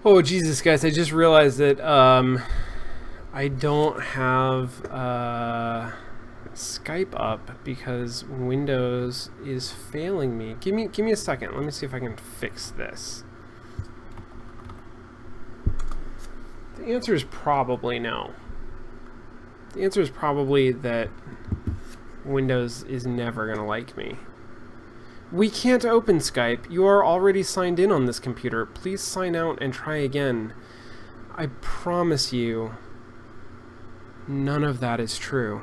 Oh, Jesus, guys, I just realized that I don't have Skype up because Windows is failing me. Give me a second. Let me see if I can fix this. The answer is probably no. The answer is probably that Windows is never going to like me. We can't open Skype. You are already signed in on this computer. Please sign out and try again. I promise you, none of that is true.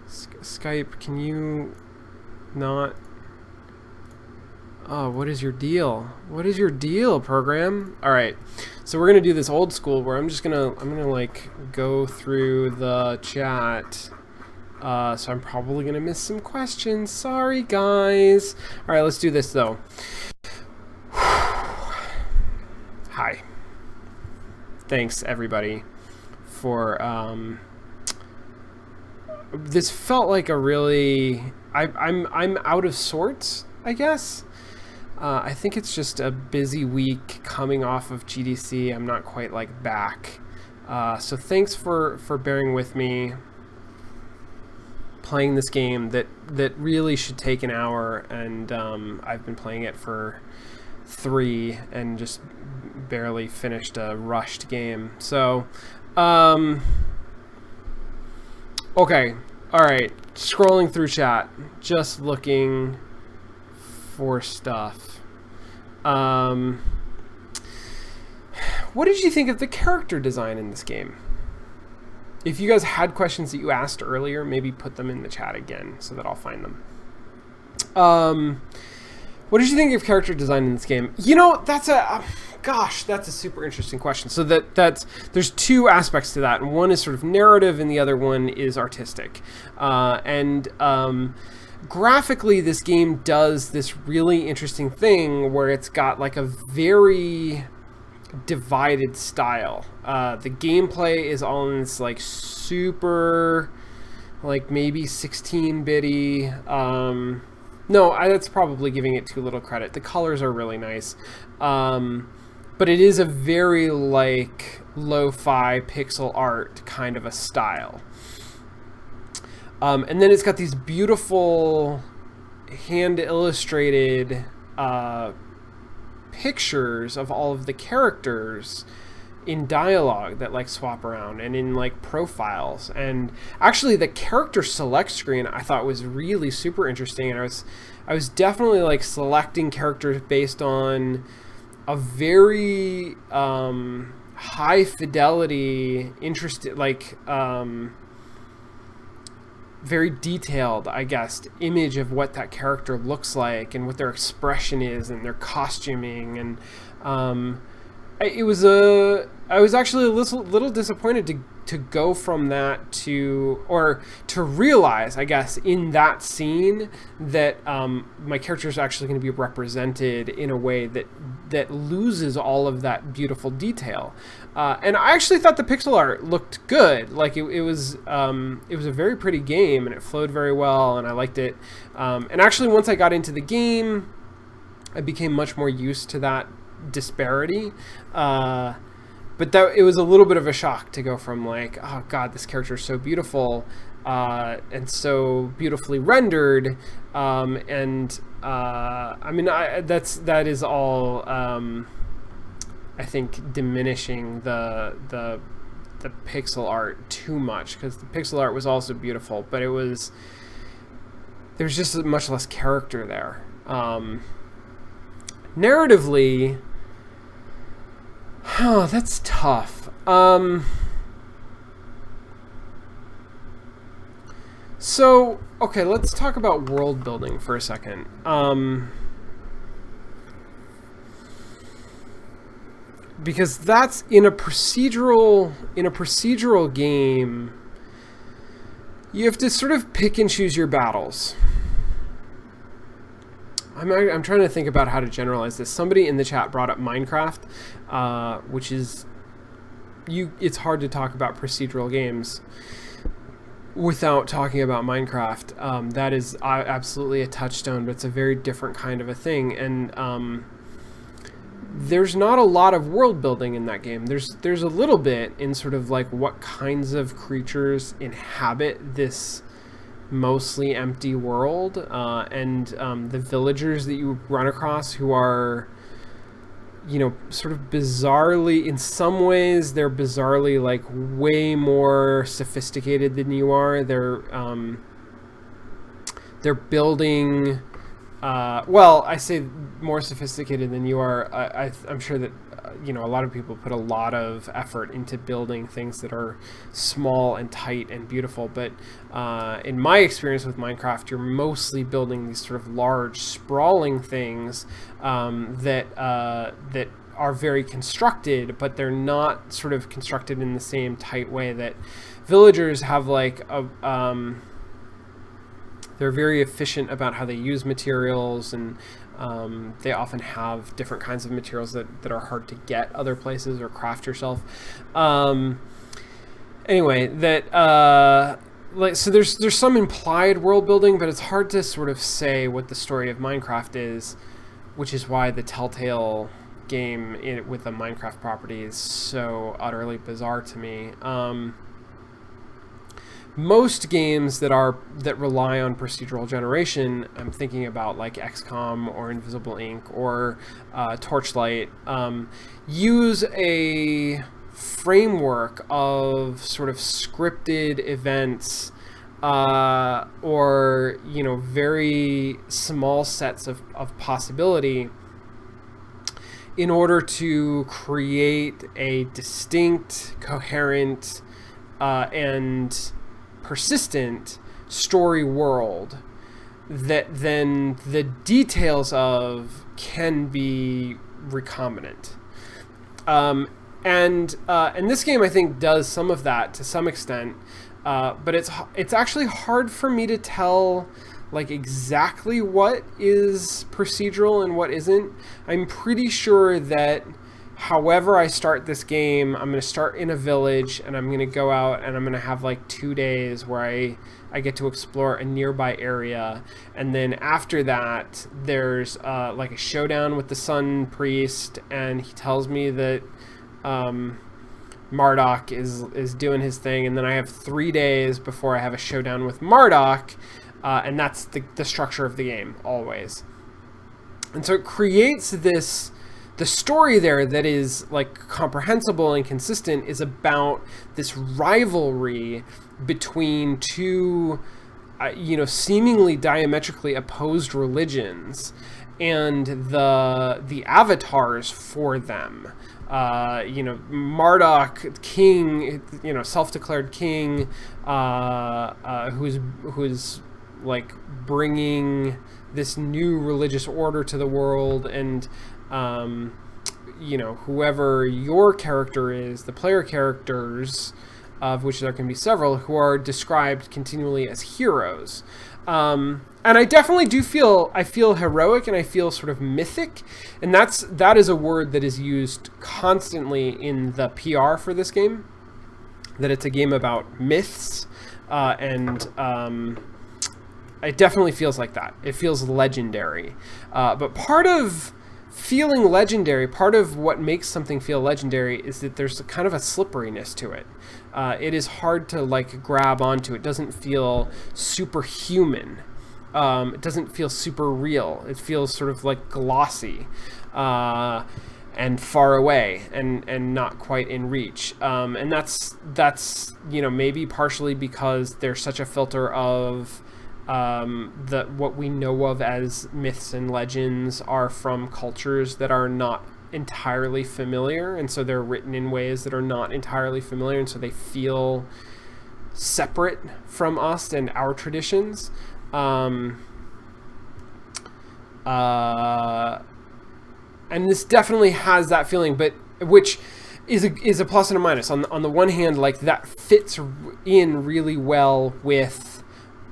Skype, can you not... Oh, what is your deal? What is your deal, program? All right, so we're gonna do this old school where I'm gonna like go through the chat. So I'm probably gonna miss some questions. Sorry, guys. All right, let's do this though. Hi. Thanks everybody for this felt like a really I'm out of sorts, I guess. I think it's just a busy week coming off of GDC. I'm not quite like back. So thanks for bearing with me playing this game that really should take an hour, and I've been playing it for 3 and just barely finished a rushed game. So okay, all right, scrolling through chat, just looking for stuff. What did you think of the character design in this game? If you guys had questions that you asked earlier, maybe put them in the chat again so that I'll find them. What did you think of character design in this game? You know, that's a super interesting question. So there's 2 aspects to that, and one is sort of narrative, and the other one is artistic. Graphically, this game does this really interesting thing where it's got like a very divided style. The gameplay is all in this like super, like maybe 16-bitty. No, that's probably giving it too little credit. The colors are really nice, but it is a very like lo-fi pixel art kind of a style. And then it's got these beautiful hand-illustrated pictures of all of the characters in dialogue that like swap around and in like profiles. And actually the character select screen I thought was really super interesting, and I was definitely like selecting characters based on a very high fidelity, interested, like very detailed, I guess, image of what that character looks like and what their expression is and their costuming. And I was actually a little disappointed to go from that to realize, I guess, in that scene that my character is actually going to be represented in a way that loses all of that beautiful detail. And I actually thought the pixel art looked good. Like it was a very pretty game, and it flowed very well, and I liked it. And actually, once I got into the game, I became much more used to that disparity. But it was a little bit of a shock to go from like, oh god, this character is so beautiful and so beautifully rendered. I mean, that is all. I think diminishing the pixel art too much, because the pixel art was also beautiful, but there's just much less character there. Narratively, oh, that's tough. So, okay, let's talk about world building for a second. Because that's in a procedural game, you have to sort of pick and choose your battles. I'm trying to think about how to generalize this. Somebody in the chat brought up Minecraft, which is it's hard to talk about procedural games without talking about Minecraft. That is absolutely a touchstone, but it's a very different kind of a thing. And there's not a lot of world building in that game. There's a little bit in sort of like what kinds of creatures inhabit this mostly empty world, and the villagers that you run across who are, you know, sort of bizarrely, in some ways they're bizarrely like way more sophisticated than you are. They're building, well, I say more sophisticated than you are. I'm sure that, you know, a lot of people put a lot of effort into building things that are small and tight and beautiful. But in my experience with Minecraft, you're mostly building these sort of large, sprawling things that are very constructed, but they're not sort of constructed in the same tight way that villagers have. Like they're very efficient about how they use materials, and they often have different kinds of materials that are hard to get other places or craft yourself. Anyway, like, so there's some implied world building, but it's hard to sort of say what the story of Minecraft is, which is why the Telltale game with the Minecraft property is so utterly bizarre to me. Most games that rely on procedural generation, I'm thinking about like XCOM or Invisible Ink or Torchlight, use a framework of sort of scripted events, or, you know, very small sets of possibility in order to create a distinct, coherent, and persistent story world that then the details of can be recombinant. And this game, I think, does some of that to some extent, but it's actually hard for me to tell like exactly what is procedural and what isn't. I'm pretty sure that however I start this game, I'm going to start in a village, and I'm going to go out and I'm going to have like 2 days where I get to explore a nearby area. And then after that, there's like a showdown with the Sun Priest, and he tells me that Marduk is doing his thing. And then I have 3 days before I have a showdown with Marduk, and that's the structure of the game always. And so it creates this... The story there that is like comprehensible and consistent is about this rivalry between two, you know, seemingly diametrically opposed religions, and the avatars for them. You know, Marduk, king, you know, self-declared king, who's like bringing this new religious order to the world, and you know, whoever your character is, the player characters, of which there can be several, who are described continually as heroes. And I definitely I feel heroic, and I feel sort of mythic, and that is a word that is used constantly in the PR for this game, that it's a game about myths, and it definitely feels like that. It feels legendary. But part of feeling legendary, part of what makes something feel legendary is that there's a kind of a slipperiness to it. It is hard to like grab onto. It doesn't feel superhuman. It doesn't feel super real. It feels sort of like glossy, and far away, and not quite in reach. And that's you know, maybe partially because there's such a filter of what we know of as myths and legends are from cultures that are not entirely familiar, and so they're written in ways that are not entirely familiar, and so they feel separate from us and our traditions. And this definitely has that feeling, but which is a plus and a minus. On the one hand, like, that fits in really well with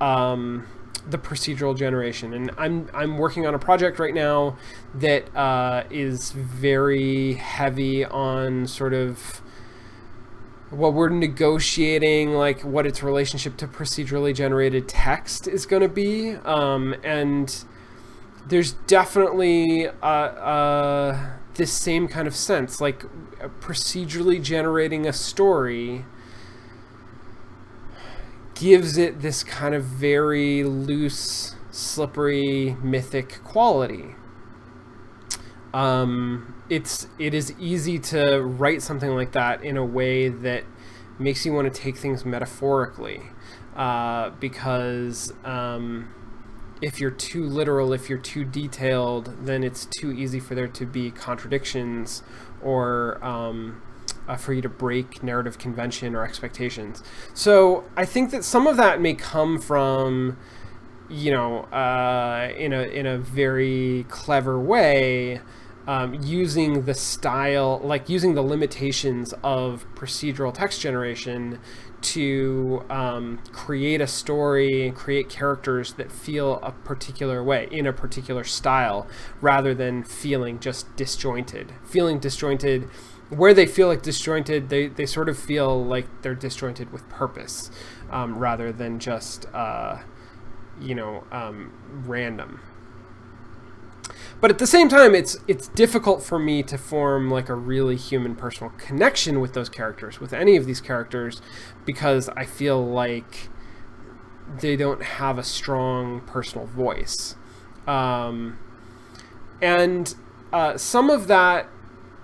the procedural generation, and I'm working on a project right now that is very heavy on sort of, well, we're negotiating like what its relationship to procedurally generated text is going to be, and there's definitely this same kind of sense, like procedurally generating a story gives it this kind of very loose, slippery, mythic quality. It is easy to write something like that in a way that makes you want to take things metaphorically, because if you're too literal, if you're too detailed, then it's too easy for there to be contradictions or for you to break narrative convention or expectations. So I think that some of that may come from, in a very clever way, using the style, like using the limitations of procedural text generation to create a story and create characters that feel a particular way in a particular style, rather than feeling just disjointed. Feeling disjointed, where they feel like disjointed, they sort of feel like they're disjointed with purpose, rather than just random. But at the same time, it's difficult for me to form like a really human personal connection with those characters, with any of these characters, because I feel like they don't have a strong personal voice. And some of that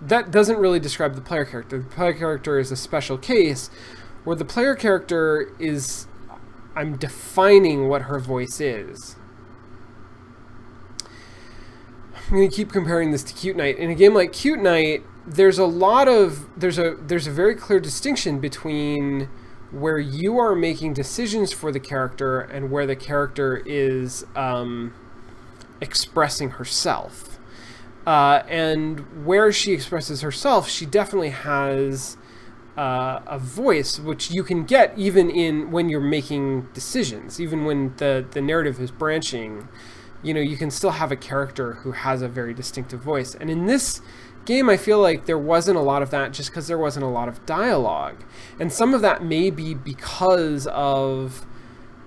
doesn't really describe the player character. The player character is a special case where the player character is, I'm defining what her voice is. I'm going to keep comparing this to Cute Night. In a game like Cute Night, there's a very clear distinction between where you are making decisions for the character and where the character is expressing herself. And where she expresses herself, she definitely has a voice, which you can get even when you're making decisions, even when the narrative is branching. You can still have a character who has a very distinctive voice. And in this game, I feel like there wasn't a lot of that just because there wasn't a lot of dialogue. And some of that may be because of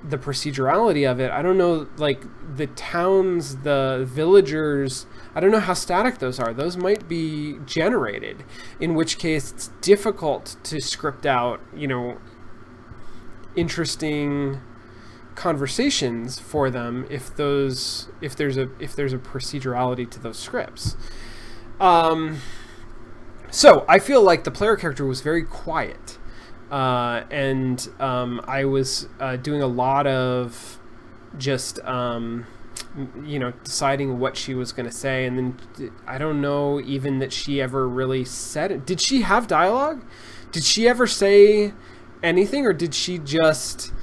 the procedurality of it. I don't know, like the towns, the villagers, I don't know how static those are. Those might be generated, in which case it's difficult to script out, interesting conversations for them if there's a procedurality to those scripts. So I feel like the player character was very quiet, and I was doing a lot of just deciding what she was going to say, and then I don't know even that she ever really said it. Did she have dialogue? Did she ever say anything, or did she just...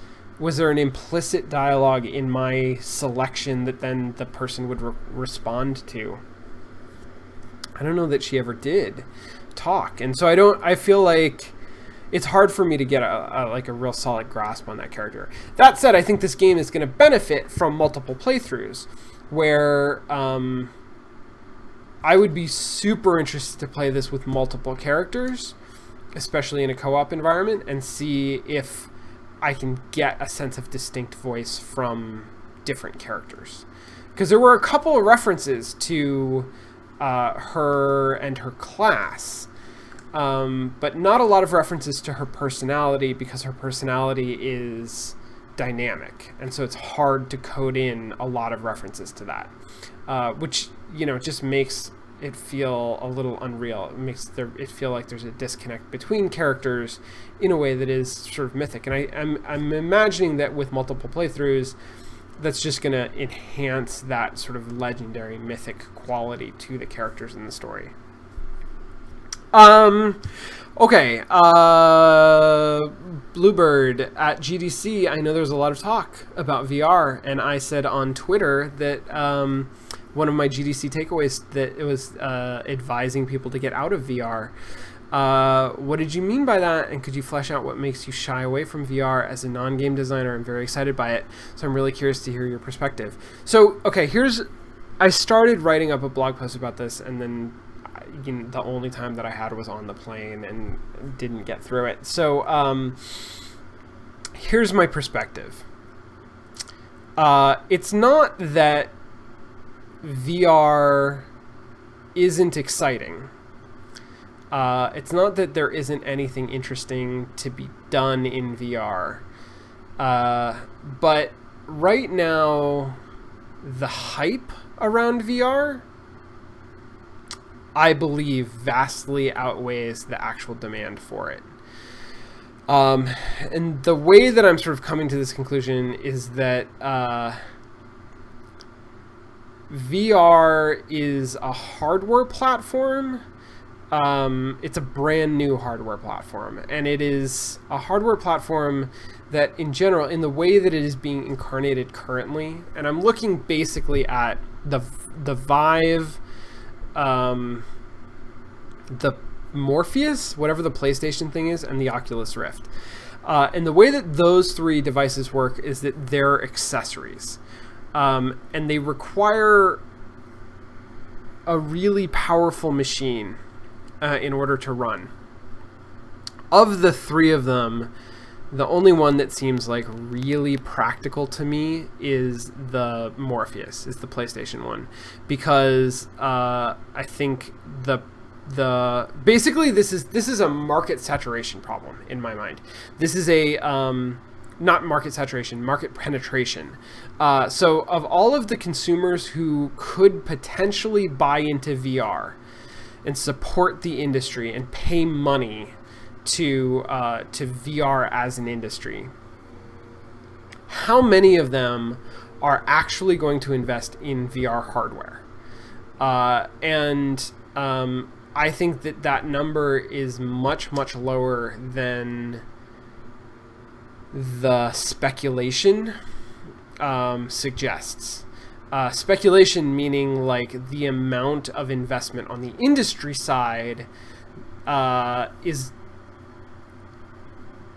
Was there an implicit dialogue in my selection that then the person would respond to? I don't know that she ever did talk. And so I feel like it's hard for me to get a real solid grasp on that character. That said, I think this game is going to benefit from multiple playthroughs, where I would be super interested to play this with multiple characters, especially in a co-op environment, and see if I can get a sense of distinct voice from different characters. Because there were a couple of references to her and her class, but not a lot of references to her personality, because her personality is dynamic, and so it's hard to code in a lot of references to that, which just makes it feel a little unreal. It makes it feel like there's a disconnect between characters in a way that is sort of mythic. And I'm imagining that with multiple playthroughs, that's just going to enhance that sort of legendary mythic quality to the characters in the story. Okay. Bluebird at GDC, I know there's a lot of talk about VR, and I said on Twitter that one of my GDC takeaways that it was advising people to get out of VR. What did you mean by that? And could you flesh out what makes you shy away from VR? As a non-game designer, I'm very excited by it, so I'm really curious to hear your perspective. So, okay, I started writing up a blog post about this, and then the only time that I had was on the plane and didn't get through it. So, here's my perspective. It's not that VR isn't exciting. It's not that there isn't anything interesting to be done in VR, but right now, the hype around VR, I believe, vastly outweighs the actual demand for it. And the way that I'm sort of coming to this conclusion is that VR is a hardware platform. It's a brand new hardware platform, and it is a hardware platform that, in general, in the way that it is being incarnated currently, and I'm looking basically at the Vive, the Morpheus, whatever the PlayStation thing is, and the Oculus Rift. And the way that those three devices work is that they're accessories, and they require a really powerful machine in order to run. Of the three of them, the only one that seems like really practical to me is the Morpheus, is the PlayStation one, because I think the basically this is a market saturation problem in my mind. This is a not market saturation, market penetration. So of all of the consumers who could potentially buy into VR and support the industry and pay money to VR as an industry, how many of them are actually going to invest in VR hardware? I think that number is much, much lower than the speculation suggests. Speculation meaning like the amount of investment on the industry side is,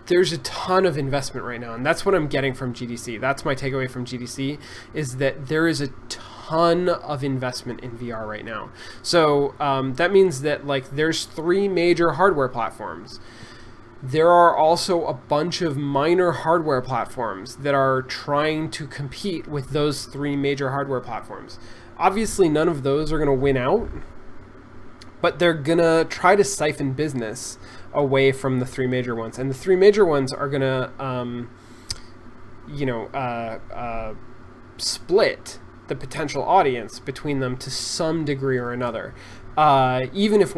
there's a ton of investment right now, and that's what I'm getting from GDC. That's my takeaway from GDC, is that there is a ton of investment in VR right now. So that means that like there's three major hardware platforms. There are also a bunch of minor hardware platforms that are trying to compete with those three major hardware platforms. Obviously, none of those are going to win out, but they're going to try to siphon business away from the three major ones. And the three major ones are going to, split the potential audience between them to some degree or another. Even if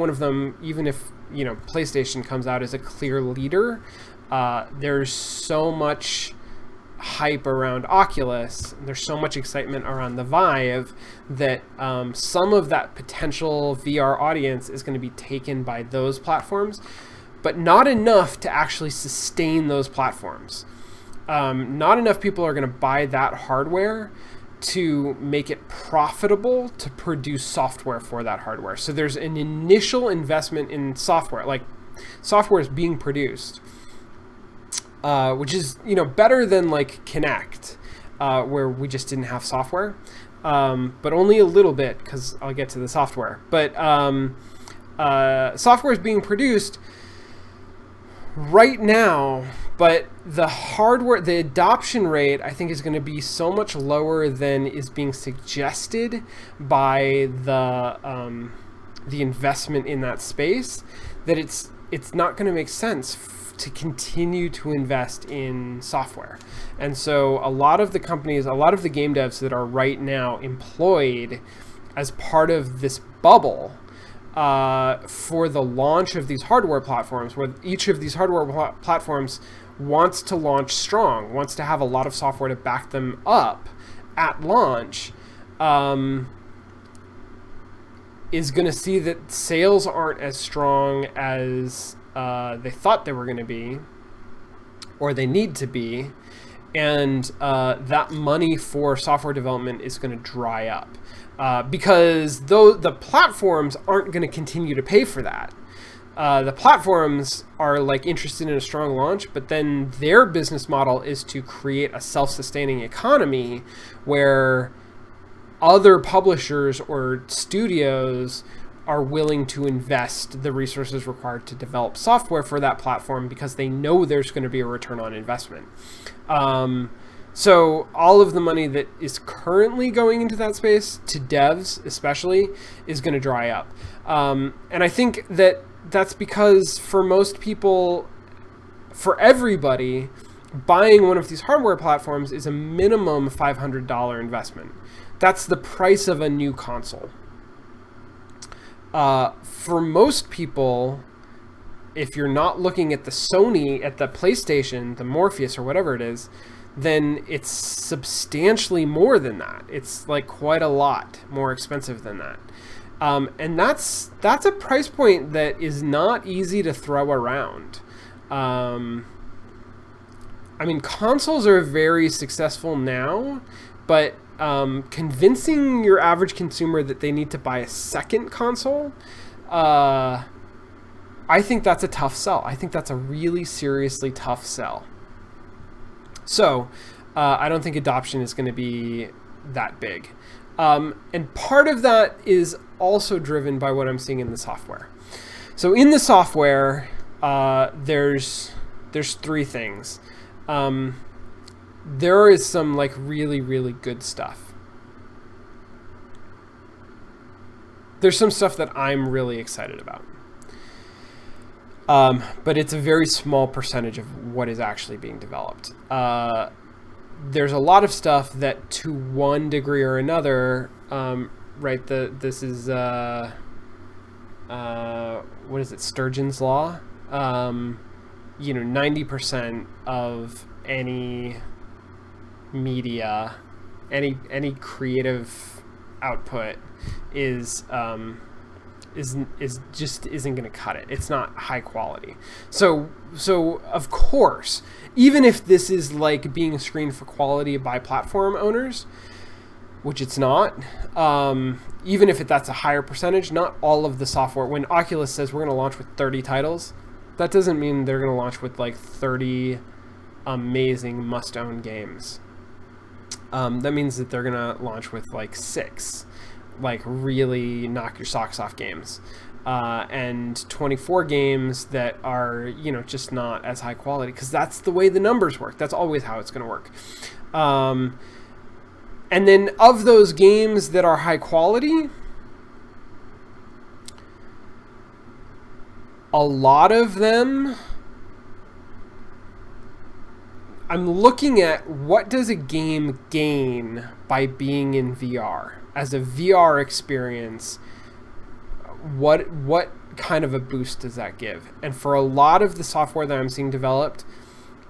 PlayStation comes out as a clear leader, there's so much hype around Oculus, there's so much excitement around the Vive, that some of that potential VR audience is going to be taken by those platforms, but not enough to actually sustain those platforms. Not enough people are going to buy that hardware to make it profitable to produce software for that hardware. So there's an initial investment in software, like software is being produced, which is, better than like Kinect, where we just didn't have software, but only a little bit, because I'll get to the software. But software is being produced right now, but the hardware, the adoption rate, I think, is going to be so much lower than is being suggested by the investment in that space, that it's not going to make sense to continue to invest in software. And so a lot of the companies, a lot of the game devs that are right now employed as part of this bubble for the launch of these hardware platforms, where each of these hardware platforms wants to launch strong, wants to have a lot of software to back them up at launch, is going to see that sales aren't as strong as they thought they were going to be, or they need to be, and that money for software development is going to dry up. Because though the platforms aren't going to continue to pay for that. The platforms are like interested in a strong launch, but then their business model is to create a self-sustaining economy where other publishers or studios are willing to invest the resources required to develop software for that platform because they know there's going to be a return on investment. So all of the money that is currently going into that space, to devs especially, is going to dry up. And I think that that's because for most people, for everybody, buying one of these hardware platforms is a minimum $500 investment. That's the price of a new console. For most people, if you're not looking at the Sony, at the PlayStation, the Morpheus or whatever it is, then it's substantially more than that. It's like quite a lot more expensive than that. And that's a price point that is not easy to throw around. I mean, consoles are very successful now, but convincing your average consumer that they need to buy a second console, I think that's a tough sell. I think that's a really seriously tough sell. So I don't think adoption is going to be that big. And part of that is also driven by what I'm seeing in the software. So in the software, there's three things. There is some like really, really good stuff. There's some stuff that I'm really excited about. But it's a very small percentage of what is actually being developed. There's a lot of stuff that, to one degree or another, right? This is what is it? Sturgeon's law. 90% of any media, any creative output is just isn't going to cut it. It's not high quality. So of course, even if this is like being screened for quality by platform owners, which it's not, even if that's a higher percentage, not all of the software, when Oculus says we're going to launch with 30 titles, that doesn't mean they're going to launch with like 30 amazing must-own games. That means that they're going to launch with like 6 like really knock your socks off games, and 24 games that are just not as high quality, because that's the way the numbers work. That's always how it's going to work. And then of those games that are high quality, a lot of them, I'm looking at what does a game gain by being in VR. As a VR experience, what kind of a boost does that give? And for a lot of the software that I'm seeing developed,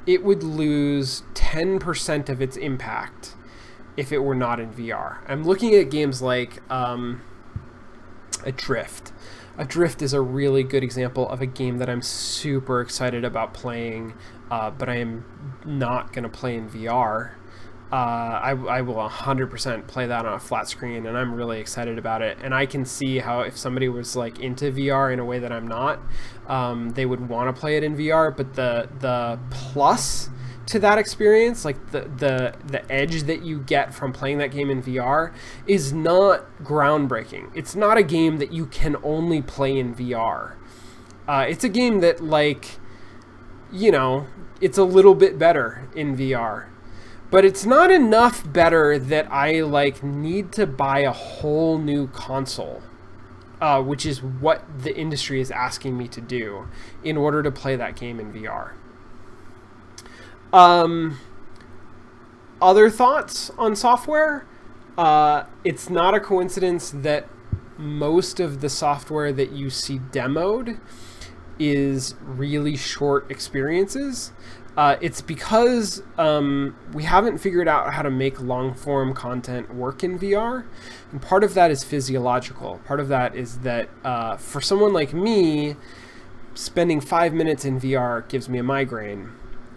it would lose 10% of its impact if it were not in VR. I'm looking at games like Adrift. Adrift is a really good example of a game that I'm super excited about playing, but I am not going to play in VR. I will 100% play that on a flat screen, and I'm really excited about it. And I can see how if somebody was like into VR in a way that I'm not, they would want to play it in VR. But the plus to that experience, like the edge that you get from playing that game in VR, is not groundbreaking. It's not a game that you can only play in VR. It's a game that it's a little bit better in VR. But it's not enough better that I need to buy a whole new console, which is what the industry is asking me to do in order to play that game in VR. Other thoughts on software? It's not a coincidence that most of the software that you see demoed is really short experiences. It's because we haven't figured out how to make long-form content work in VR. And part of that is physiological. Part of that is that for someone like me, spending 5 minutes in VR gives me a migraine.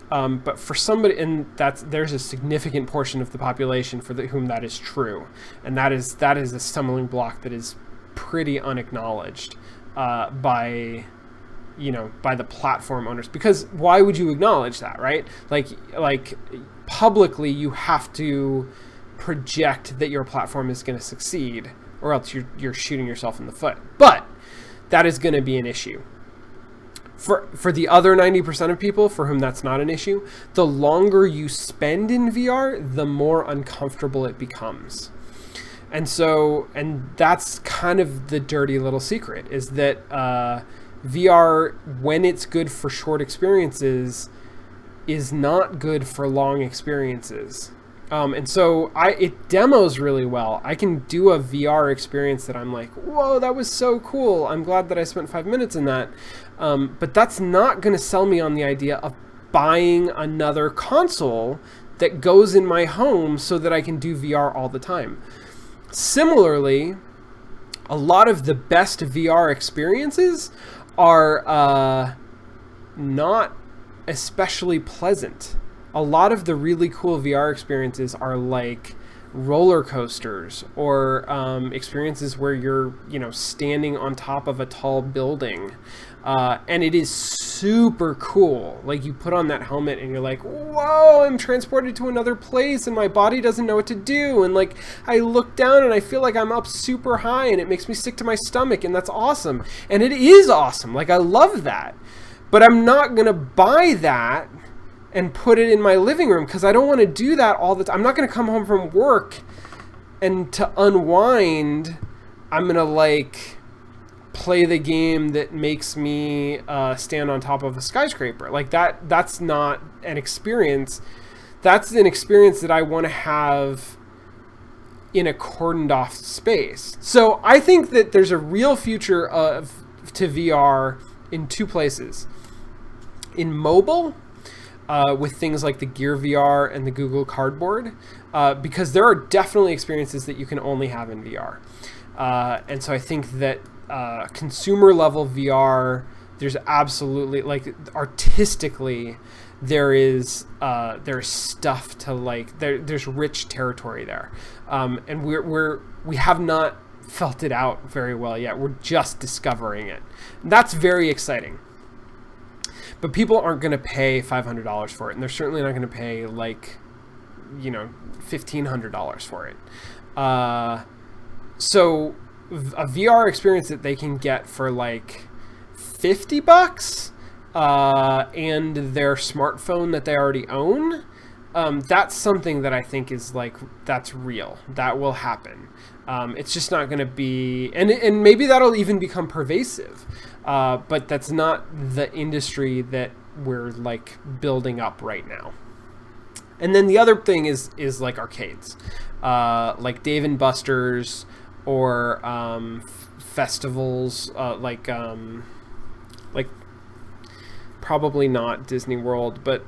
But for somebody, and there's a significant portion of the population for whom that is true. And that is a stumbling block that is pretty unacknowledged by the platform owners, because why would you acknowledge that, right? Like publicly, you have to project that your platform is going to succeed, or else you're shooting yourself in the foot. But that is going to be an issue. For the other 90% of people for whom that's not an issue, the longer you spend in VR, the more uncomfortable it becomes. And that's kind of the dirty little secret, is that VR, when it's good for short experiences, is not good for long experiences. And so it demos really well. I can do a VR experience that I'm like, whoa, that was so cool. I'm glad that I spent 5 minutes in that. But that's not going to sell me on the idea of buying another console that goes in my home so that I can do VR all the time. Similarly, a lot of the best VR experiences are not especially pleasant. A lot of the really cool VR experiences are like roller coasters or experiences where you're, standing on top of a tall building. And it is super cool. Like, you put on that helmet and you're like, whoa, I'm transported to another place and my body doesn't know what to do. And like, I look down and I feel like I'm up super high and it makes me sick to my stomach, and that's awesome. And it is awesome. Like, I love that. But I'm not going to buy that and put it in my living room, because I don't want to do that all the time. I'm not going to come home from work and to unwind, I'm going to like play the game that makes me stand on top of a skyscraper. Like that's not an experience. That's an experience that I want to have in a cordoned off space. So I think that there's a real future to VR in two places. In mobile, with things like the Gear VR and the Google Cardboard, because there are definitely experiences that you can only have in VR. And so I think that consumer level VR, there's absolutely, like, artistically, there's stuff to like, there's rich territory there. And we have not felt it out very well yet. We're just discovering it. That's very exciting. But people aren't going to pay $500 for it, and they're certainly not going to pay like, $1,500 for it. So a VR experience that they can get for like $50 and their smartphone that they already own, that's something that I think is like, that's real. That will happen. It's just not going to be, and maybe that'll even become pervasive. But that's not the industry that we're like building up right now. And then the other thing is like arcades, like Dave & Buster's, or festivals, like probably not Disney World, but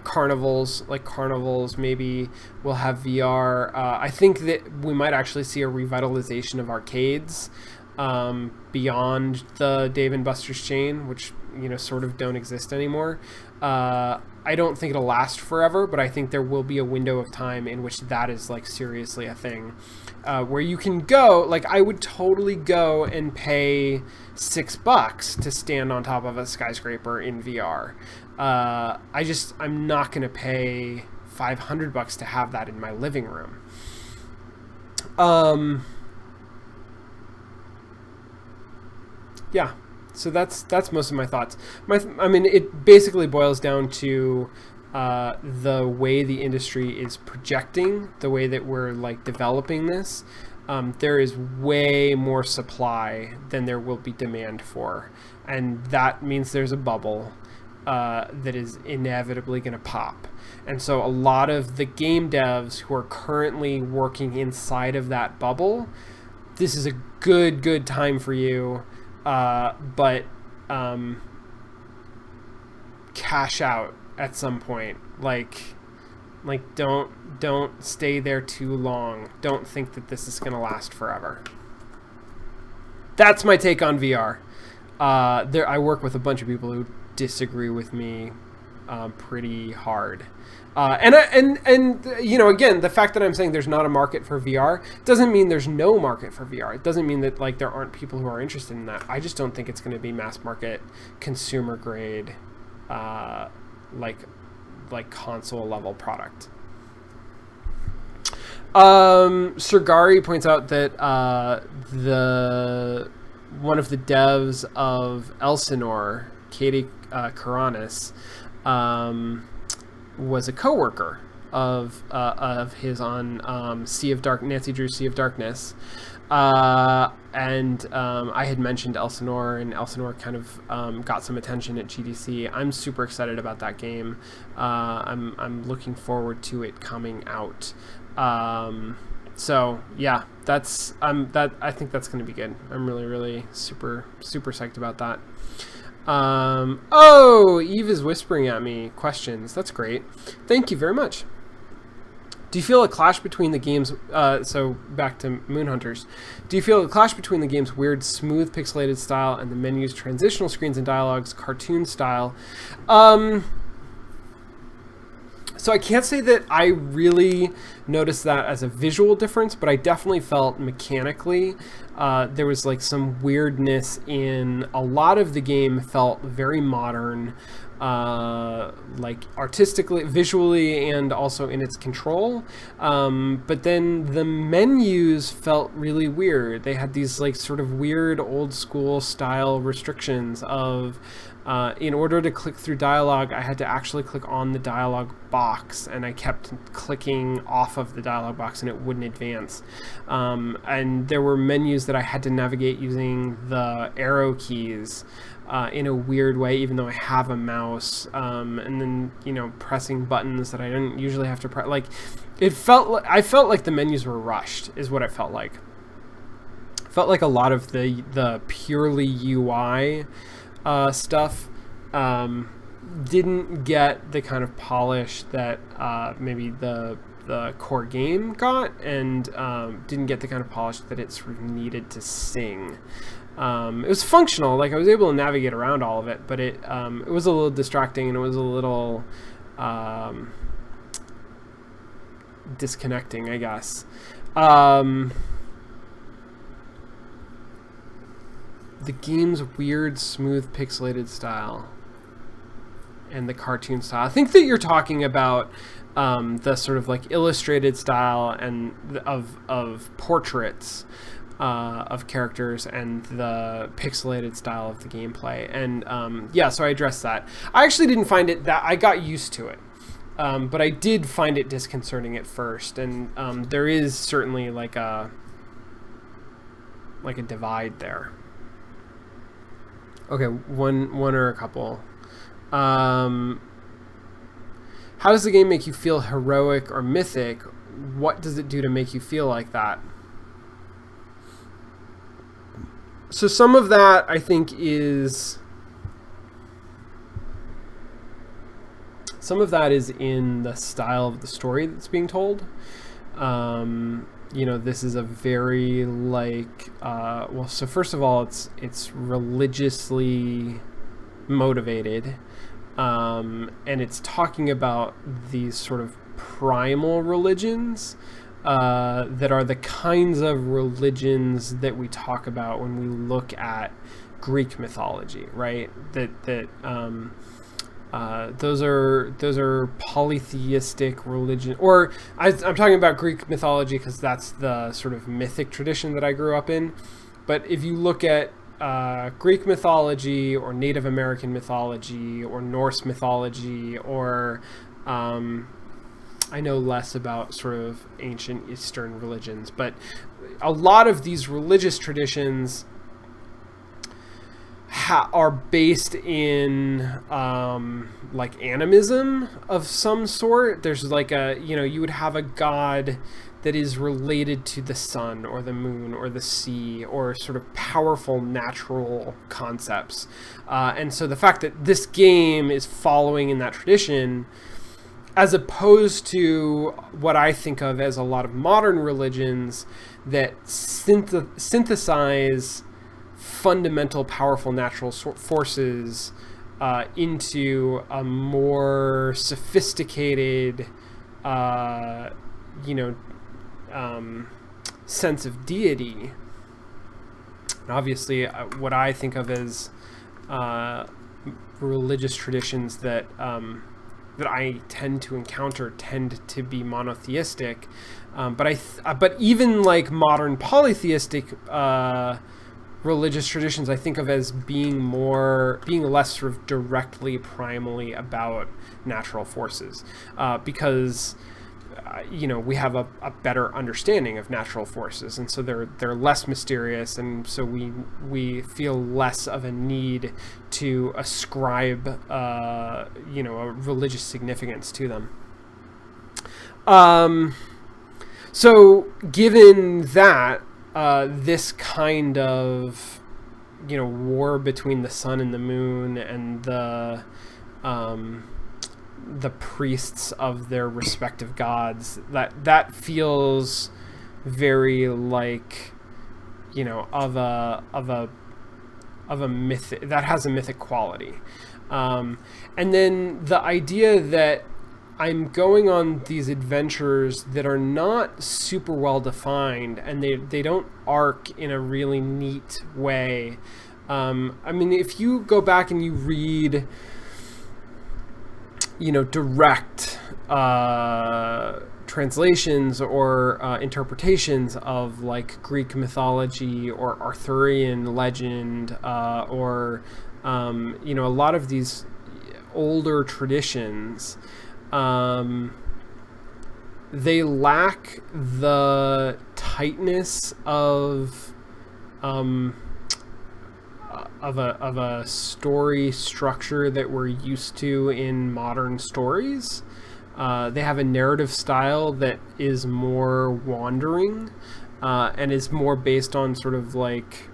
carnivals maybe will have VR. I think that we might actually see a revitalization of arcades beyond the Dave & Buster's chain, which sort of don't exist anymore. I don't think it'll last forever, but I think there will be a window of time in which that is like seriously a thing, where you can go. Like, I would totally go and pay $6 to stand on top of a skyscraper in VR. I'm not going to pay $500 to have that in my living room. Yeah, so that's most of my thoughts. It basically boils down to the way the industry is projecting, the way that we're like developing this. There is way more supply than there will be demand for, and that means there's a bubble that is inevitably going to pop. And so a lot of the game devs who are currently working inside of that bubble, this is a good time for you. But cash out at some point. Like don't stay there too long. Don't think that this is going to last forever. That's my take on VR. I work with a bunch of people who disagree with me pretty hard. And again, the fact that I'm saying there's not a market for VR doesn't mean there's no market for VR. It doesn't mean that like there aren't people who are interested in that. I just don't think it's going to be mass market, consumer grade, like console level product. Sir Gary points out that one of the devs of Elsinore, Katie Karanis, was a coworker of his on Sea of Dark, Nancy Drew's Sea of Darkness. And I had mentioned Elsinore, and Elsinore kind of got some attention at GDC. I'm super excited about that game. I'm looking forward to it coming out. So yeah, I think that's going to be good. I'm really super psyched about that. Oh, Eve is whispering at me questions. That's great. Thank you very much. Do you feel a clash between the game's... so, back to Moonhunters. Do you feel a clash between the game's weird, smooth, pixelated style and the menu's transitional screens and dialogue's cartoon style? So I can't say that I really noticed that as a visual difference, but I definitely felt mechanically there was like some weirdness in a lot of the game. Felt very modern, like artistically, visually, and also in its control. But then the menus felt really weird. They had these like sort of weird old school style restrictions of in order to click through dialogue, I had to actually click on the dialogue box, and I kept clicking off of the dialogue box and it wouldn't advance. And there were menus that I had to navigate using the arrow keys in a weird way, even though I have a mouse, and then, you know, pressing buttons that I didn't usually have to press. Like, I felt like the menus were rushed, is what it felt like. It felt like a lot of the purely UI stuff didn't get the kind of polish that maybe the core game got, and didn't get the kind of polish that it sort of needed to sing. It was functional, like I was able to navigate around all of it, but it was a little distracting, and it was a little disconnecting, I guess. The game's weird, smooth, pixelated style and the cartoon style. I think that you're talking about the sort of like illustrated style and of portraits of characters, and the pixelated style of the gameplay. And yeah, so I addressed that. I actually didn't find it that... I got used to it. But I did find it disconcerting at first. And there is certainly like a divide there. Okay, one or a couple. How does the game make you feel heroic or mythic? What does it do to make you feel like that? So some of that, I think, is... Some of that is in the style of the story that's being told. You know, this is a very, like... well, so first of all, it's religiously motivated. And it's talking about these sort of primal religions that are the kinds of religions that we talk about when we look at Greek mythology, right? Those are polytheistic religion, or I'm talking about Greek mythology because that's the sort of mythic tradition that I grew up in. But if you look at Greek mythology or Native American mythology or Norse mythology, or I know less about sort of ancient Eastern religions, but a lot of these religious traditions are based in like animism of some sort. There's like you would have a god that is related to the sun or the moon or the sea, or sort of powerful natural concepts. And so the fact that this game is following in that tradition, as opposed to what I think of as a lot of modern religions that synthesize fundamental, powerful natural forces into a more sophisticated, sense of deity. And obviously, what I think of as religious traditions that I tend to encounter tend to be monotheistic, but even like modern polytheistic religious traditions I think of as being less sort of directly primally about natural forces, because we have a better understanding of natural forces, and so they're less mysterious, and so we feel less of a need to ascribe a religious significance to them. So given that this kind of war between the sun and the moon and the priests of their respective gods, that feels very like of a myth that has a mythic quality, and then the idea that I'm going on these adventures that are not super well defined, and they don't arc in a really neat way. If you go back and you read direct translations or interpretations of like Greek mythology or Arthurian legend, or a lot of these older traditions, they lack the tightness of a story structure that we're used to in modern stories. They have a narrative style that is more wandering, and is more based on sort of like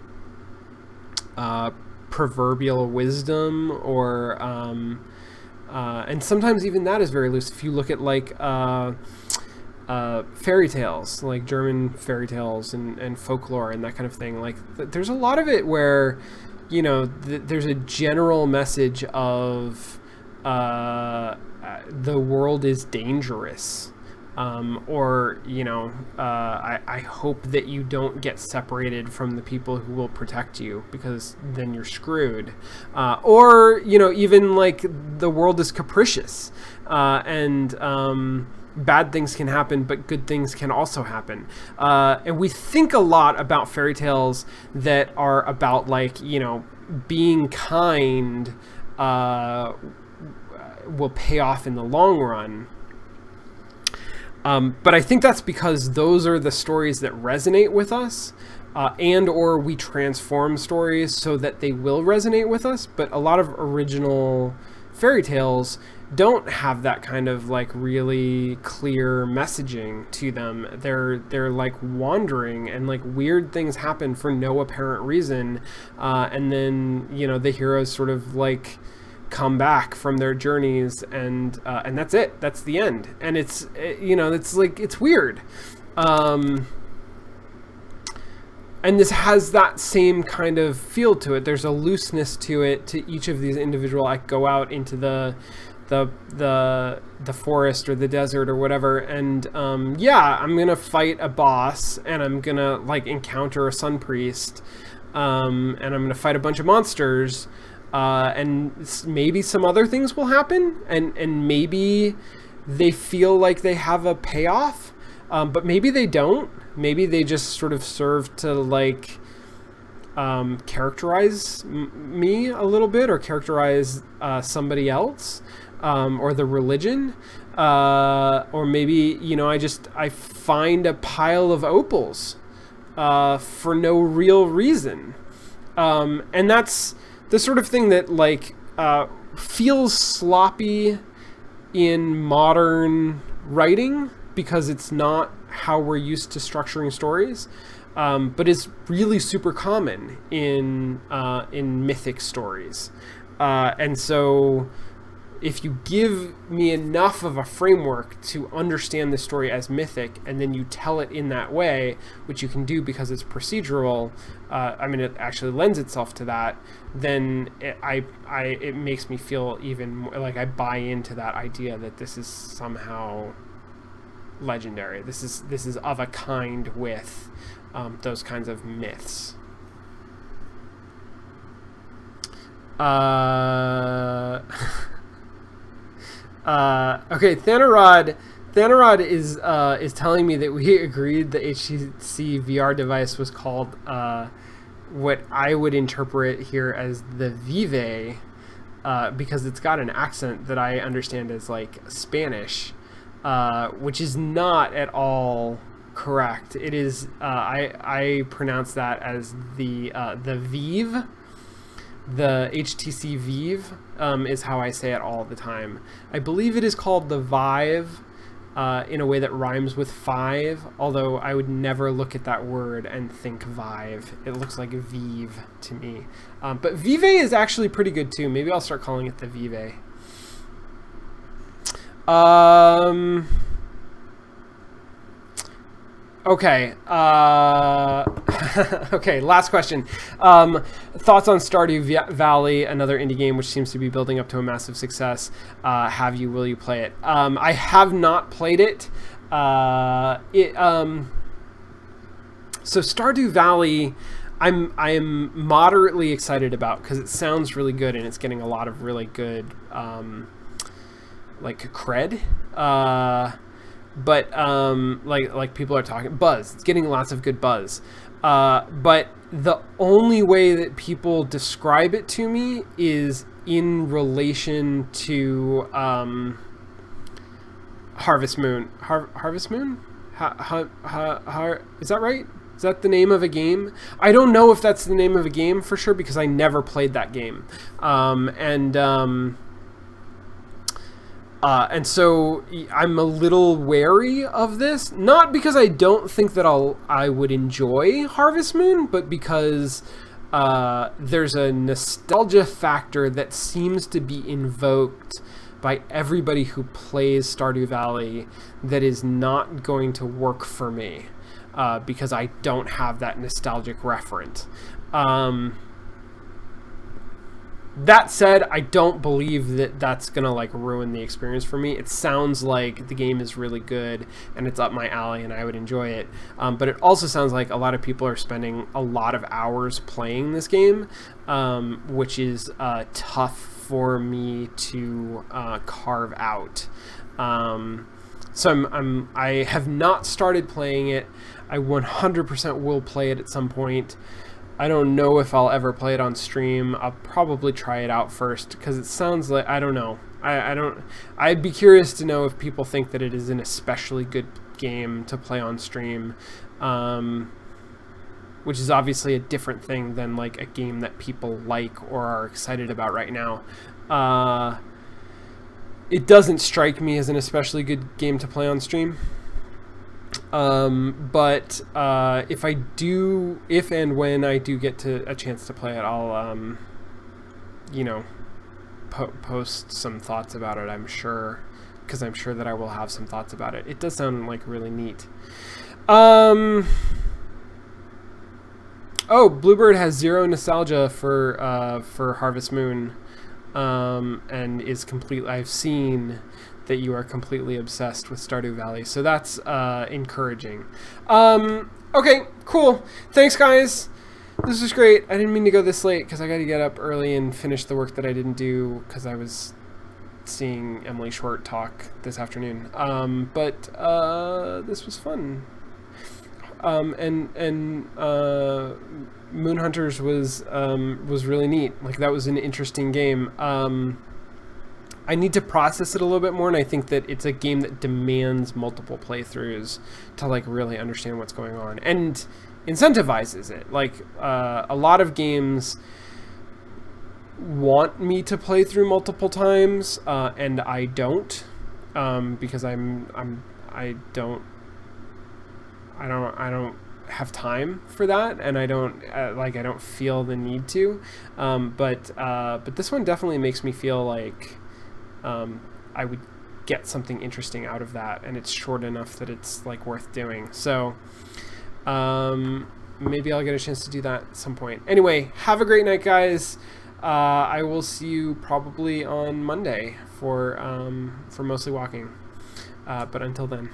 proverbial wisdom, or and sometimes even that is very loose. If you look at like fairy tales, like German fairy tales and folklore and that kind of thing, like there's a lot of it where there's a general message of the world is dangerous, or I hope that you don't get separated from the people who will protect you, because then you're screwed, or even like the world is capricious, and bad things can happen, but good things can also happen, and we think a lot about fairy tales that are about like being kind will pay off in the long run. But I think that's because those are the stories that resonate with us, and or we transform stories so that they will resonate with us. But a lot of original fairy tales don't have that kind of like really clear messaging to them. They're like wandering, and like weird things happen for no apparent reason, and then the heroes sort of like come back from their journeys, and that's it. That's the end. And it's like it's weird. And this has that same kind of feel to it. There's a looseness to it, to each of these individual. I go out into the forest or the desert or whatever, and I'm gonna fight a boss, and I'm gonna like encounter a sun priest, and I'm gonna fight a bunch of monsters. And maybe some other things will happen, and maybe they feel like they have a payoff, but maybe they don't. Maybe they just sort of serve to like characterize me a little bit, or characterize somebody else, or the religion, or maybe I find a pile of opals for no real reason, and that's the sort of thing that like feels sloppy in modern writing, because it's not how we're used to structuring stories, but is really super common in mythic stories, and so if you give me enough of a framework to understand the story as mythic, and then you tell it in that way, which you can do because it's procedural, it actually lends itself to that, then it makes me feel even more like I buy into that idea that this is somehow legendary. This is of a kind with those kinds of myths. Okay, Thanarod is telling me that we agreed the HTC VR device was called what I would interpret here as the Vive, because it's got an accent that I understand as like Spanish, which is not at all correct. It is I pronounce that as the Vive. The HTC Vive is how I say it all the time. I believe it is called the Vive in a way that rhymes with five, although I would never look at that word and think Vive. It looks like Vive to me. But Vive is actually pretty good too. Maybe I'll start calling it the Vive. Okay. Okay, last question. Thoughts on Stardew Valley, another indie game which seems to be building up to a massive success. Will you play it? I have not played it. So Stardew Valley, I am moderately excited about because it sounds really good and it's getting a lot of really good like cred. But like people are talking buzz. It's getting lots of good buzz. But the only way that people describe it to me is in relation to Harvest Moon. Harvest Moon? Is that right? Is that the name of a game? I don't know if that's the name of a game for sure because I never played that game. And so I'm a little wary of this, not because I don't think that I would enjoy Harvest Moon, but because there's a nostalgia factor that seems to be invoked by everybody who plays Stardew Valley that is not going to work for me because I don't have that nostalgic referent. That said, I don't believe that that's gonna like ruin the experience for me. It sounds like the game is really good and it's up my alley and I would enjoy it. But it also sounds like a lot of people are spending a lot of hours playing this game, which is tough for me to carve out. So I have not started playing it. I 100% will play it at some point. I don't know if I'll ever play it on stream. I'll probably try it out first because it sounds like, I don't know. I'd be curious to know if people think that it is an especially good game to play on stream, which is obviously a different thing than like a game that people like or are excited about right now. It doesn't strike me as an especially good game to play on stream. But if and when I do get to a chance to play it, I'll post some thoughts about it, I'm sure, because I'm sure that I will have some thoughts about it. It does sound like really neat. Oh, Bluebird has zero nostalgia for Harvest Moon, and is complete. I've seen that you are completely obsessed with Stardew Valley, so that's encouraging. Okay, cool. Thanks, guys. This was great. I didn't mean to go this late because I got to get up early and finish the work that I didn't do because I was seeing Emily Short talk this afternoon. But this was fun. And Moon Hunters was really neat. Like, that was an interesting game. I need to process it a little bit more, and I think that it's a game that demands multiple playthroughs to like really understand what's going on and incentivizes it. Like a lot of games want me to play through multiple times, and I don't, because I don't have time for that, and I don't feel the need to. But this one definitely makes me feel like I would get something interesting out of that, and it's short enough that it's like worth doing. So maybe I'll get a chance to do that at some point. Anyway, have a great night, guys. I will see you probably on Monday for Mostly Walking. But until then.